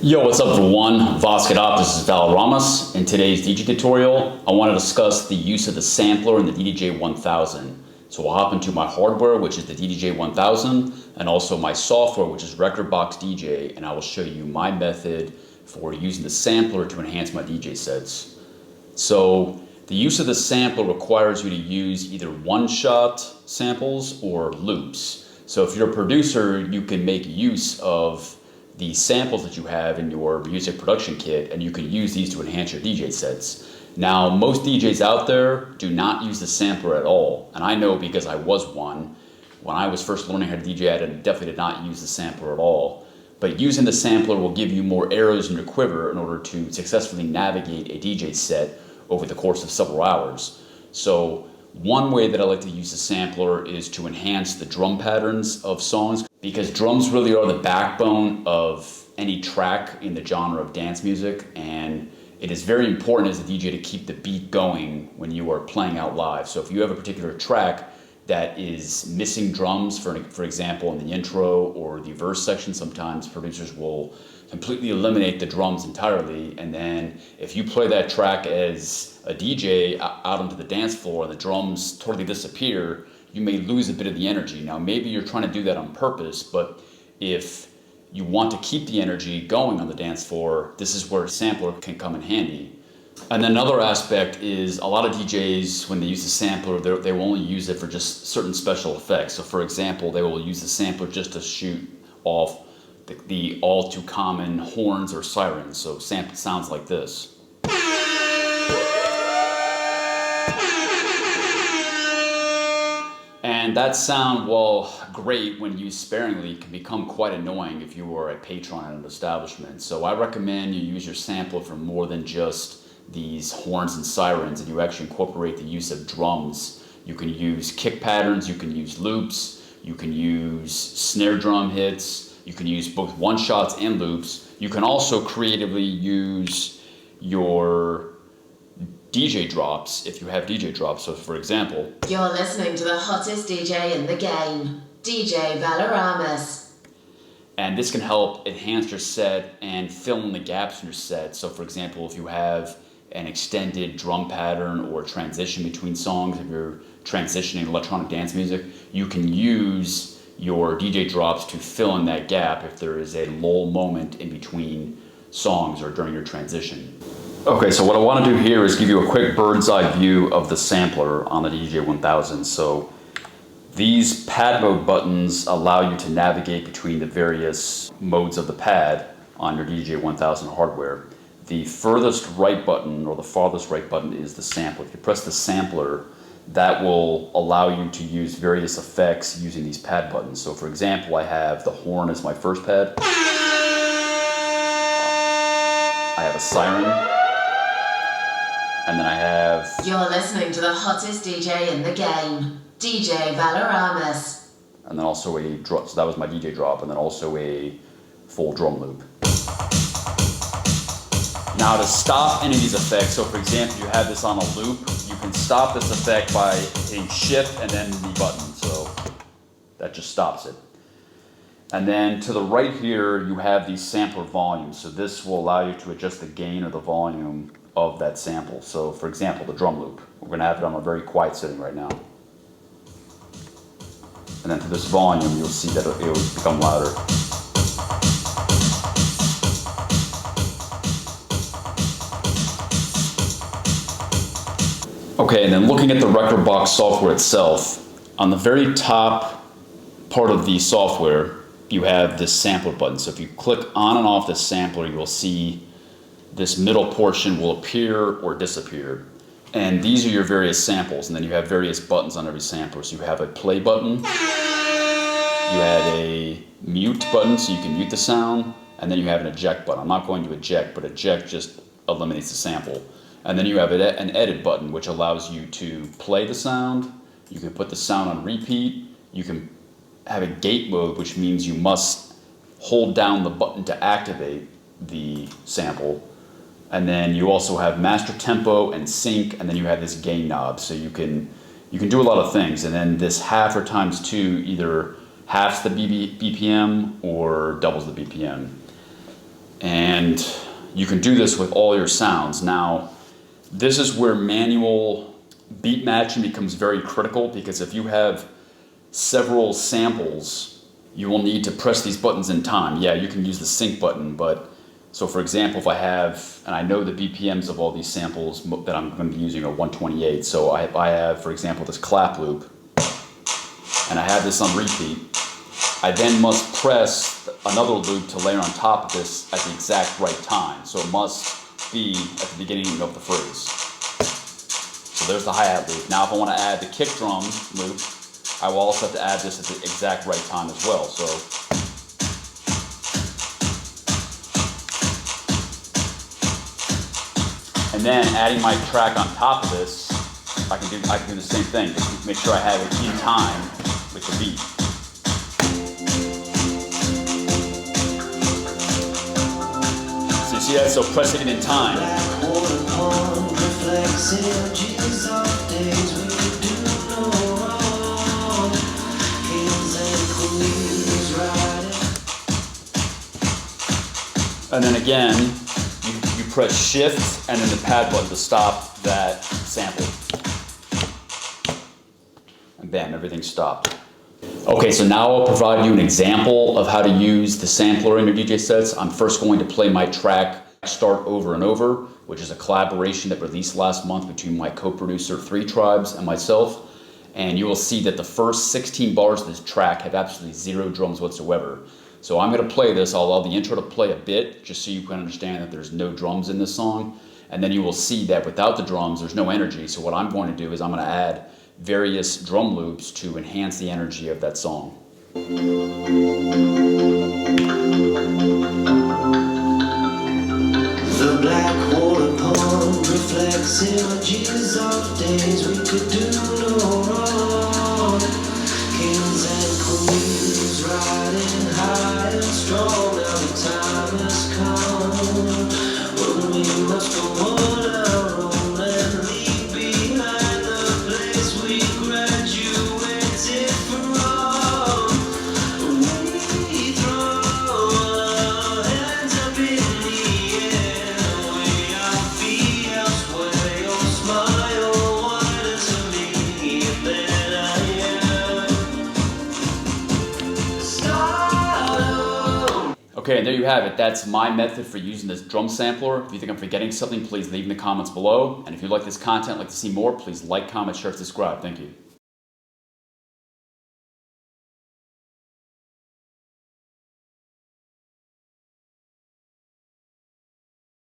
Yo, what's up everyone? This is Valoramous. In today's DJ tutorial, I want to discuss the use of the sampler in the DDJ-1000. So I'll hop into my hardware, which is the DDJ-1000, and also my software, which is Rekordbox DJ, and I will show you my method for using the sampler to enhance my DJ sets. So the use of the sampler requires you to use either one-shot samples or loops. So if you're a producer, you can make use of the samples that you have in your music production kit, and you can use these to enhance your DJ sets. Now, most DJs out there do not use the sampler at all, and I know because I was one. When I was first learning how to DJ, I definitely did not use the sampler at all. But using the sampler will give you more arrows in your quiver in order to successfully navigate a DJ set over the course of several hours. So one way that I like to use the sampler is to enhance the drum patterns of songs, because drums really are the backbone of any track in the genre of dance music, and it is very important as a DJ to keep the beat going when you are playing out live. So if you have a particular track that is missing drums, for example, in the intro or the verse section, sometimes producers will completely eliminate the drums entirely, and then if you play that track as a DJ out onto the dance floor and the drums totally disappear, you may lose a bit of the energy. Now, maybe you're trying to do that on purpose, but if you want to keep the energy going on the dance floor, this is where a sampler can come in handy. And then another aspect is a lot of DJs, when they use the sampler, they will only use it for just certain special effects. So for example, they will use the sampler just to shoot off the all too common horns or sirens. So sample sounds like this. And that sound, while great when used sparingly, can become quite annoying if you are a patron at an establishment. So I recommend you use your sampler for more than just these horns and sirens, and you actually incorporate the use of drums. You can use kick patterns, you can use loops, you can use snare drum hits, you can use both one-shots and loops. You can also creatively use your DJ drops if you have DJ drops. So for example, you're listening to the hottest DJ in the game, DJ Valoramous. And this can help enhance your set and fill in the gaps in your set. So for example, if you have an extended drum pattern or transition between songs, if you're transitioning electronic dance music, you can use your DJ drops to fill in that gap if there is a lull moment in between songs or during your transition. Okay, so what I want to do here is give you a quick bird's eye view of the sampler on the DDJ-1000. So these pad mode buttons allow you to navigate between the various modes of the pad on your DDJ-1000 hardware. The furthest right button, or the farthest right button, is the sampler. If you press the sampler, that will allow you to use various effects using these pad buttons. So for example, I have the horn as my first pad. I have a siren. And then I have... You're listening to the hottest DJ in the game, DJ Valoramous. And then also a drop, so that was my DJ drop, and then also a full drum loop. Now to stop any of these effects, so for example, you have this on a loop, you can stop this effect by hitting shift and then the button, so that just stops it. And then to the right here, you have these sampler volumes, so this will allow you to adjust the gain or the volume of that sample. So for example, the drum loop, we're going to have it on a very quiet setting right now. And then to this volume, you'll see that it will become louder. Okay, and then looking at the Rekordbox software itself, on the very top part of the software, you have this sampler button. So if you click on and off this sampler, you will see this middle portion will appear or disappear. And these are your various samples, and then you have various buttons on every sampler. So you have a play button, you have a mute button so you can mute the sound, and then you have an eject button. I'm not going to eject, but eject just eliminates the sample. And then you have an edit button, which allows you to play the sound. You can put the sound on repeat. You can have a gate mode, which means you must hold down the button to activate the sample. And then you also have master tempo and sync, and then you have this gain knob. So you can do a lot of things. And then this half or times 2 either halves the BPM or doubles the BPM. And you can do this with all your sounds. Now, this is where manual beat matching becomes very critical, because if you have several samples, you will need to press these buttons in time. Yeah, you can use the sync button, but so for example, if I have, and I know the BPMs of all these samples that I'm going to be using are 128, so I have, for example, this clap loop, and I have this on repeat, I then must press another loop to layer on top of this at the exact right time. So it must be at the beginning of the phrase. So there's the hi-hat loop. Now if I want to add the kick drum loop, I will also have to add this at the exact right time as well. So and then adding my track on top of this, I can do the same thing. Just make sure I have it in time with the beat. So you see that? So pressing it in time. And then again, you press shift and then the pad button to stop that sample. And bam, everything's stopped. Okay, so now I'll provide you an example of how to use the sampler in your DJ sets. I'm first going to play my track Start Over and Over, which is a collaboration that released last month between my co-producer 3 Tribes and myself. And you will see that the first 16 bars of this track have absolutely 0 drums whatsoever. So I'm going to play this. I'll allow the intro to play a bit, just so you can understand that there's no drums in this song. And then you will see that without the drums, there's no energy. So what I'm going to do is I'm going to add various drum loops to enhance the energy of that song. The black water pond reflects images of days we could do no wrong. Kings and queens riding high and strong. Now the time has come when we must go on our own and leave behind the place we graduated from. We throw our hands up in the air, way our feet elsewhere. Your smile wonders to me than I am. Okay, and there you have it. That's my method for using this drum sampler. If you think I'm forgetting something, please leave in the comments below. And if you like this content, like to see more, please like, comment, share, subscribe. Thank you.